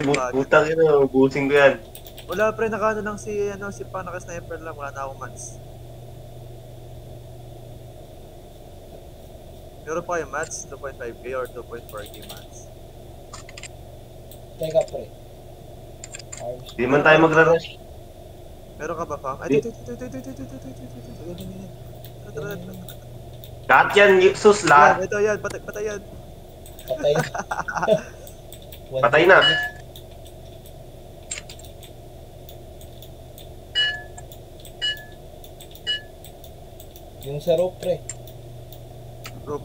Butang yun, ubusin ko yan. Wala pre, nakaano lang si Pang, naka-sniper lang, wala na akong mats. Meron pa kayo mats? 2.5k or 2.4k mats? Teka pre. Di man tayo magra-rush. Meron ka ba, Pang? Ay, ito. Lahat yan, sus, lahat. Ito yan, patay yan. Patay. Patay na. Yung sa rope pre. Bro.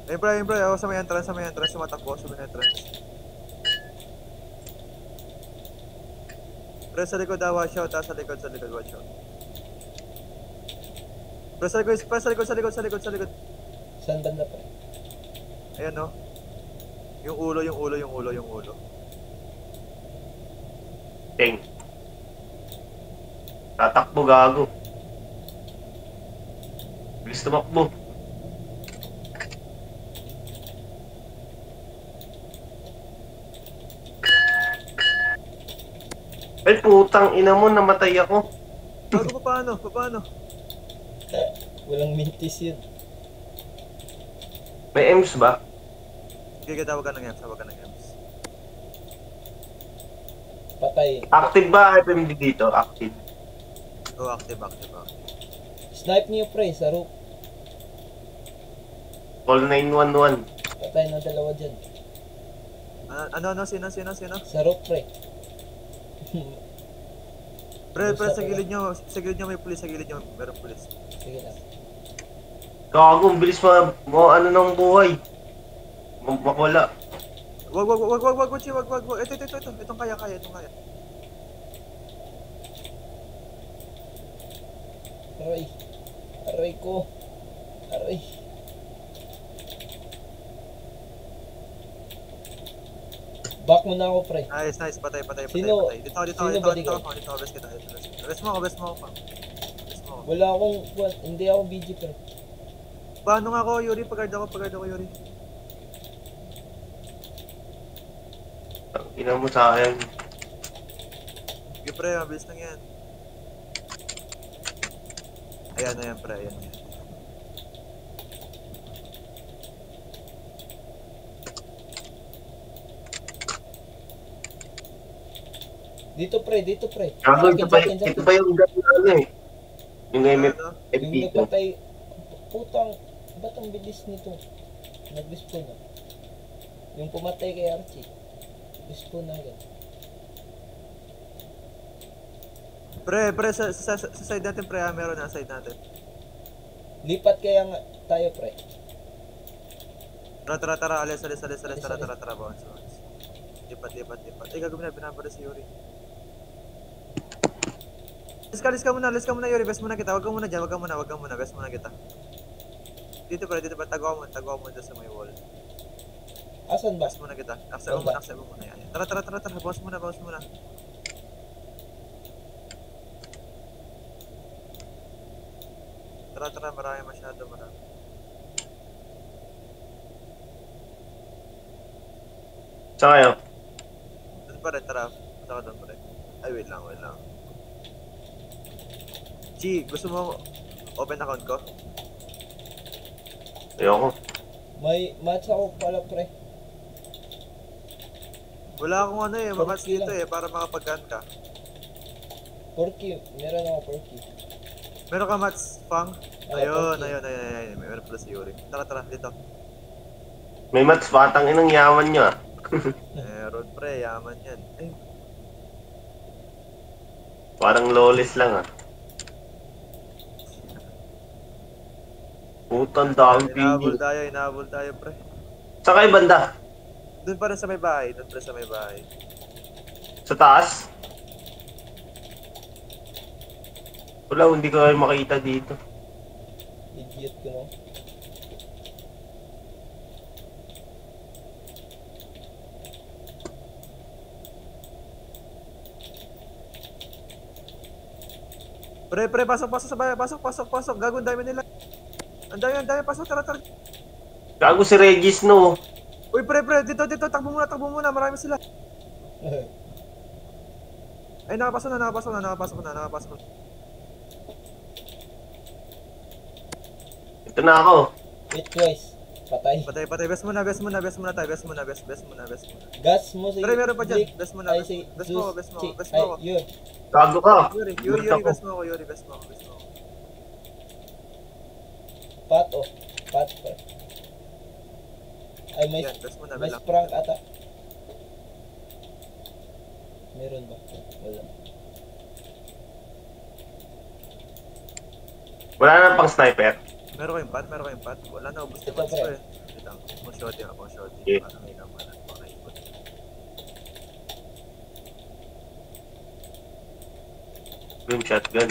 Ayun bro, ako sa may entrance, sumatakbo sa may entrance. Pre, sa likod watch out, sa likod, watch out. Pre, sa likod. Saan banda pre? Ayan no. Yung ulo. Ting. Tatakbo, gago. Bilis tumakbo. Ay, putang ina mo, namatay ako. Bago paano? Walang mintis yun. May EMS ba? Sige, tawag ka ng EMS. Patay. Active ba FMD dito? Active. Oh, active. Snipe niyo pre sa rope. Call 911. Patay na dalawa dyan. Sino? Sa rope pre. Pre, sa gilid nyo may pulis, meron pulis. Sige lang. Gago, bilis mo ano ng buhay. Wala. Wag, Gucci, wag. Ito. Itong kaya. Aray ko. Back mo na ako pre. Nice, patay. Sino? Dito, best kita. Best mo ako. Wala akong, hindi ako BG pre. Paano nga ako, Yuri? Pagard ako, Yuri. Ina mo sa akin. Sige pre, mabilis lang yan. Ayan pre, ayan. Dito pre. Gago, ito pa yung gano'n eh. Yung MF. Yung nagpatay. Putang, ba't ang bilis nito? Nag-respawn na. Yung pumatay kay Archie. Respawn na agad. Pre, sa side natin pre, meron na side natin. Lipat kaya nga tayo pre. Tara, alis, tara, bounce. Lipat. Ay, gagawin na, binabara si Yuri. Alis ka muna, Yuri, best muna kita, wag ka muna, best muna kita. Dito pre, tago mo dyan sa may wall. Asan ba? Best muna kita, accept mo muna yan. Tara, bounce muna. Tara, marami. Saan kayo? Doon pa rin, tara. Punta ka doon pa rin. Ay, wait lang. Chi, gusto mo open account ko? Ayoko. May match ako pala pre. Wala akong match dito para makapag-gun ka. Porky, meron ako Porky. Meron ka match, Pang? Ayun. Meron pala si Yuri. Tara, dito. May mats, batang inang yaman nyo ah. Meron pre, yaman yan. Ay, Parang lawless lang ah. Putang dami inahabol pili. tayo pre. Saan kayo banda? Doon pa rin sa may bahay, Sa taas? Wala, hindi ko kayo makita dito. Idiot ko no. Pre, pasok sa bahay, pasok. Gago, ang dami nila. Ang dami, pasok, tara. Gago si Regis, no? Uy, pre, dito, takbo muna, marami sila. Ay, nakapasok na. Ito na ako. Wait guys. Patay. Patay, best muna tayo, best muna. Gas mo si Pre, meron pa dyan, Jake. best muna, Ay, best si best Zeus. mo ako. Ay, yun. Gago ka. Yuri, best mo ako. Pat oh. Pat pa. Ay, may, Yan, best muna, may lang. sprang ata. Meron ba? Wala. Wala na pang sniper. Meron kayong pat? Wala na, ubus Ito, naman pre. ko eh. Wait lang, pang shotty. Yeah. Para may kamalan, makaikot. Yung shotgun.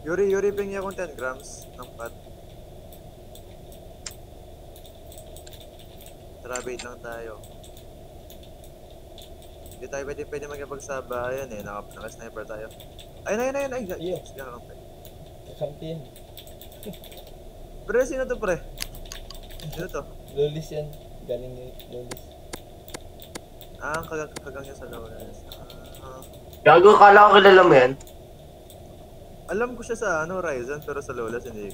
Yuri, pingin akong 10 grams ng pat. Trabate lang tayo. Hindi tayo pwede magkapagsabayan eh. Naka-sniper tayo. Ayun. Yeah. Sige lang, pre. Kakampiyan. Pre, sino to, pre? Sino to? Lolis yan. Galing ni Lolis. Ah, ang kagang niya sa Lawrence. Gago, kala ko kilala mo yan. Alam ko siya sa Ryzen, pero sa Lolas hindi.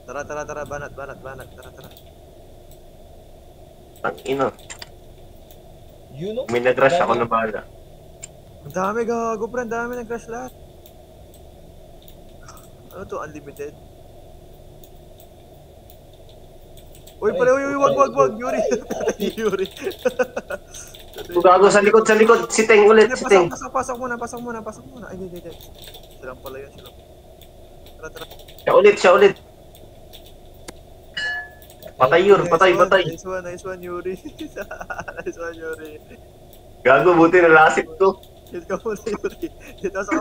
Tara, banat, tara. Ang ino. You know? May nag-rush ako na bala. Ang dami gago, pre, ang dami nag-crash lahat. Ano to, unlimited? Uy, pala, wag, Yuri. Yuri. Gago sa likod. Si Teng ulit, si Teng. Pasok muna. Ay, hindi. Silang pala yun, Tara. Siya ulit. Patay, patay. Nice one, Yuri. Nice one, Yuri. Gago, buti nalasip to. Hit ka muna, Yuri. Dito sa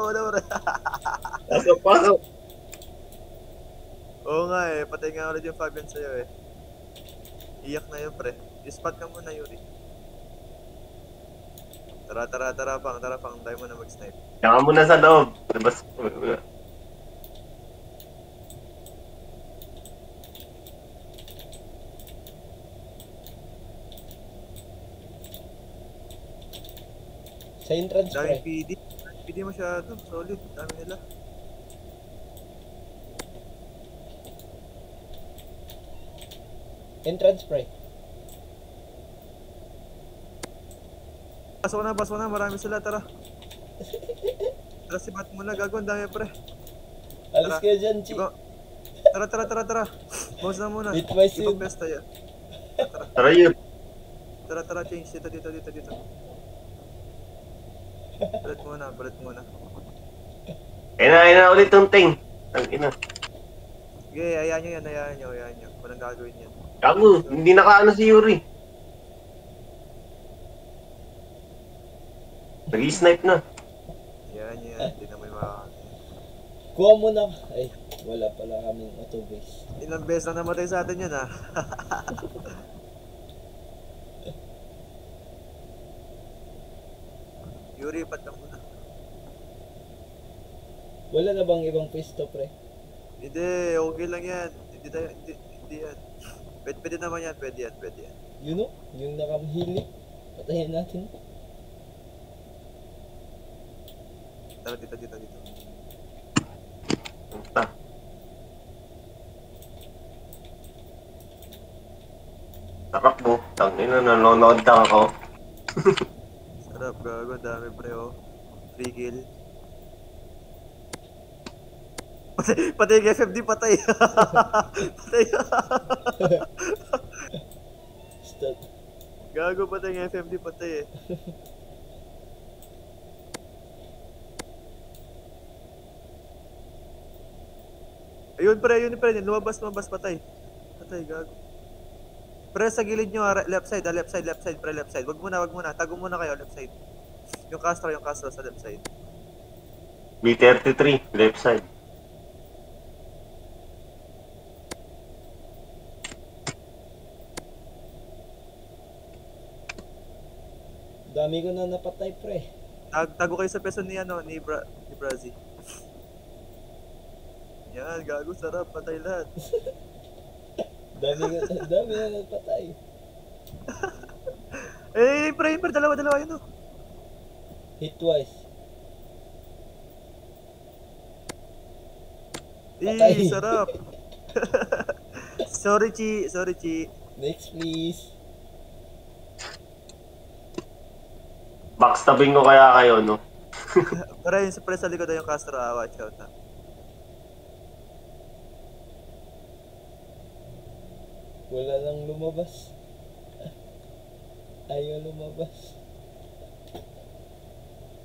ulo, pre. Pasok. Oo nga eh, patay nga ulit yung Fabian sa'yo eh. Iyak na yun, pre. I-spot ka muna, Yuri. Tara, pang. Tayo muna mag-snipe. Saka muna sa loob. Labas. Sa entrance Daming pre. PD masyado. Solid. Dami nila. Entrance pre. Pasok na. Marami sila. Tara. Tara, si Bat muna. Gago, ang dami, pre. Alis Tara. kayo dyan, Chi. Tara. Boss na muna. Wait, my suit. Ibang pesta yan. Tara yun. Tara, change. Dito. Balit muna. Ayun na ulit yung Teng. Ang ina. Sige, hayaan nyo. Walang gagawin yan. Gago, hindi nakaano si Yuri. Nag-snipe na. Hayaan nyo yan. Hindi na may makakakita. Kuha mo na. Ay, wala pala kaming auto base. Ilang beses na namatay sa atin yun, ha? Yuri, patang muna. Wala na bang ibang pwesto pre? Hindi, okay lang yan. Hindi yan. Pwede naman yan, pwede yan. You know? Yung nakamhili. Patayin natin. Tara, dito. Punta. Takbo. Tangina, nanonood lang ako. Sarap, gago. Dami, pre, oh. Free kill. Patay yung FFD, patay. Patay. Stop. Gago, patay yung FFD, patay eh. Ayun, pre. Lumabas, patay. Patay, gago. Pre, sa gilid nyo, left side, pre, left side. Wag muna. Tago muna kayo, left side. Yung Castro sa left side. B33, left side. Dami ko na napatay, pre. Tago kayo sa peso ni ni Brazzy. Yan, gago, sarap, patay lahat. Dami na napatay. Pre, dalawa yun, oh. Hit twice. Patay. Sarap. Sorry, Chi. Next, please. Backstabbing ko kaya kayo, no? Para yung sa likod yung Castro, watch out, ha. Wala nang lumabas. Ayaw lumabas.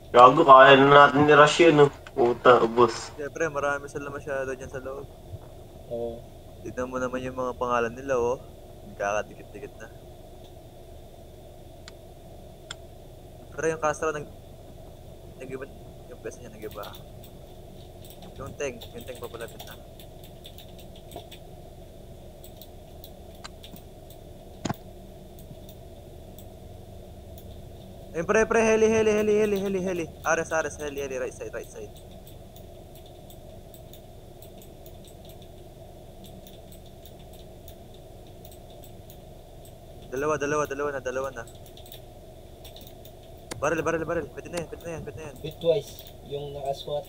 Gago, kaya na natin ni-rush yun, no? Puta, ubos. Siyempre, marami sila masyado dyan sa loob. Oo. Tignan mo naman yung mga pangalan nila, oh. Nagkakadikit-dikit na. Pero yung Castro, nag-iba, yung pwesto niya nag-iba. Yung Teng papalapit na. Ayun, pre, heli. Ares, heli, right side. Dalawa na. Barrel. Pwede na yan. Hit twice. Yung nakaswat.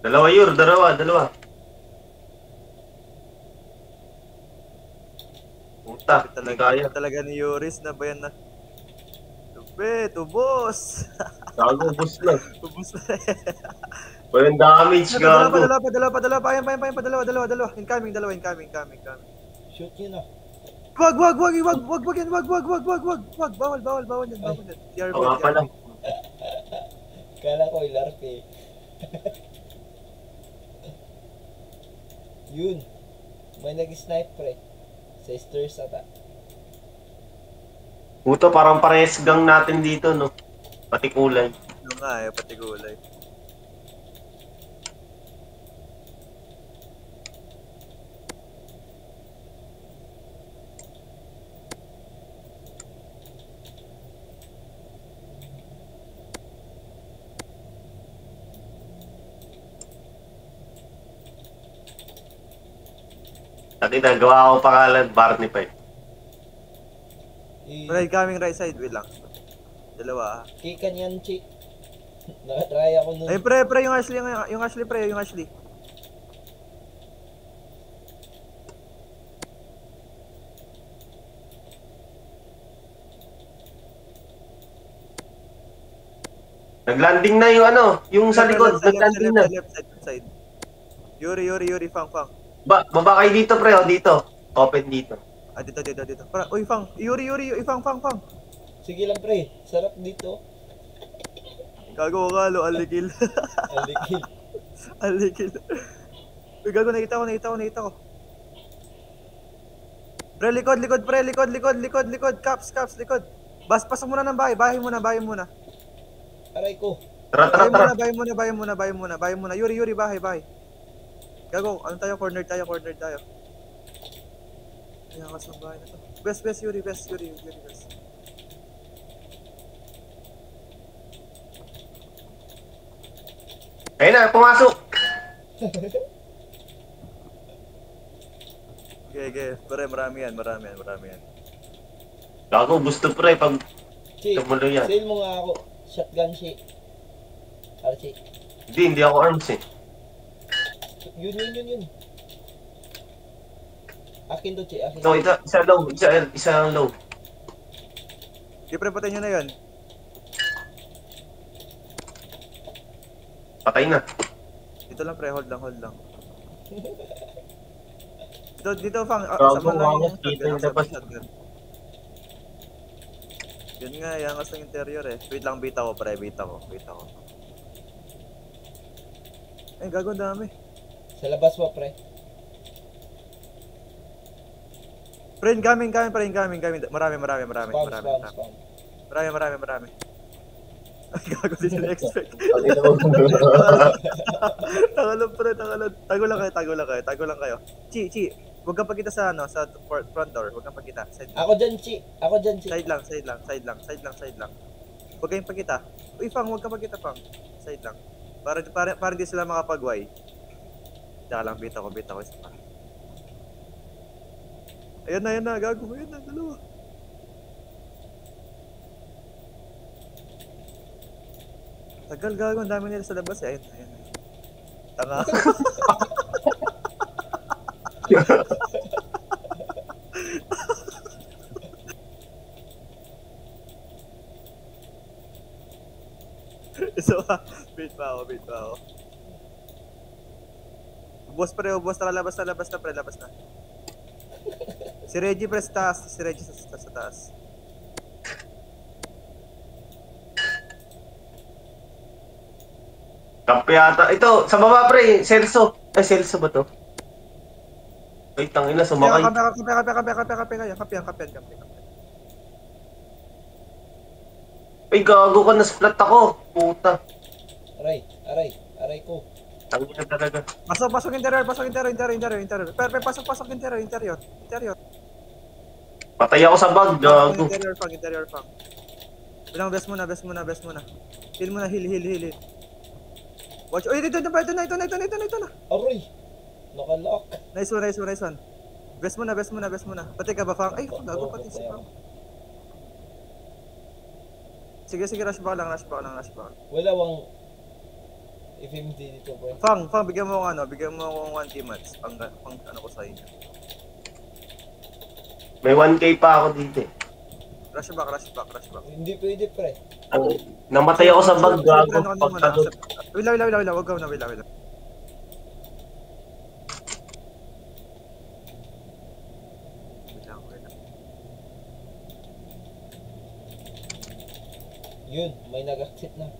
Dalawa. Puta, hindi kaya. Talaga ni Yoris na ba yan na? Lupit, ubos! Gago, ubos lang. Ubos na. Walang damage, gago. Padala pa. Ayan, dalawa. Incoming. Shoot nyo na. Wag yan. Bawal yan. CR Oo nga pala. Kala ko ilarp eh. Yun. May nag-snipe, pre. Sa stairs ata. Puta, parang parehas gang natin dito, no? Pati kulay. Ano nga pati gulay. Nakita, gawa ako pangalan, Barney pa eh. Right coming right side, wait lang. Dalawa. Kikan yan, Chi. Nakatry ako nun. Ay, pre, yung Ashley. Naglanding na yung yung sa likod, naglanding na. Left side. Yuri, Fang. Baba kayo dito, pre, dito. Open dito. Dito. Para, uy, Fang. Yuri, Fang. Sige lang, pre. Sarap dito. Gago ka, alikil. Alikil. Alikil. Uy, gago, nakita ko. Pre, likod. Caps, likod. Pasok muna ng bahay muna. Aray ko. Tara. Bahay muna. Yuri, bahay. Gago, corner tayo. Ayan, kas ng bahay na to. Best, Yuri. Ayun na, pumasok. Okay. Pre, marami yan. Gago, gusto pre, pag Chi, tumuloy yan. sale mo nga ako. Shotgun, Chi. Archie. Hindi ako arms eh. Yun. Akin to, Chi. Akin. So, isa low. Di pre, patay nyo na yun. Patay na. Dito lang pre, hold lang. Dito Fang, Gago, sama lang gago, yung dito yung shotgun. labas. Yun nga, yangas ng interior eh. Wait lang, bita ko. Ay, gago, dami. Sa labas mo, pre. Pre, incoming. Marami. Marami. Ay, gago, di sila expect. Tangalan pre. Tago lang kayo. Chi, huwag kang pagkita sa front door. Huwag kang pagkita. Ako dyan, Chi. Side lang. Huwag kayong pagkita. Uy, Fang, huwag ka pagkita, Fang. Side lang. Para di sila makapag-Y. Tsaka lang, bita ko isa pa. Ayan na, gago. Ayan na, dalawa. Tagal, gago. Ang dami nila sa labas. Ayan. Tanga. So, wait pa ako. Ubos pa rin, tara, labas na, pre, labas na. Si Reggie, pre, sa taas. Sa taas. Kampi yata. Ito, sa baba pre, Celso. Ay, Celso ba to? Wait, tangina, sumakay. Kape. Ay, gago ka, na-splat ako. Puta. Aray ko. Tangina talaga. Pasok interior. Pero pasok interior. Patay ako sa bag, gago. Interior, Fang. Bilang, best muna. Heal muna, heal. Watch. Uy, ito na. Aray! Nakalock. Nice one. Best muna. Pati ka ba, Fang? Ay, gago pati si Fang. Sige, rush back lang. Wala wang FMD dito, bro. Fang, bigyan mo akong 1 months. Pang ano ko sa inyo. May 1K pa ako dito eh. Rush back. Hindi pwede, pre. Namatay ako sa bag, gago. Pagkado. Wala, wag ka na, wala. Yun, may nag-accept na.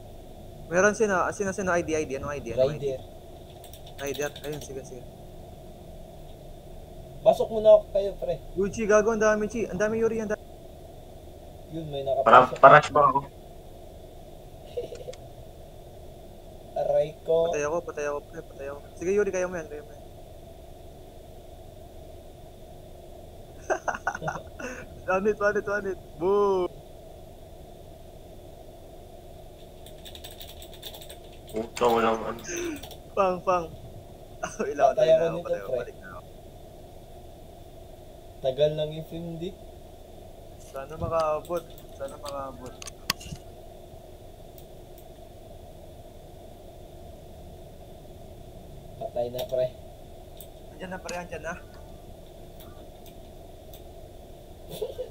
Meron sino ID, ano ID? Rider. Rider, ayun, sige. Pasok muna ako kayo, pre. Gucci, gago, ang dami, Chi. Ang dami, Yuri, ang dami. Yun, may nakapasok. Parash pa ako. Aray ko. Patay ako, pre. Sige, Yuri, kaya mo yan. One it. Boom! Puta, walang ano. Pang. Ilaw Patay ako na nito, ako. pre. Balik na ako. Tagal ng FMD. Sana makaabot. Patay na, pre. Andyan na, pre.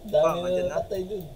Dami Andyan na na. patay dun.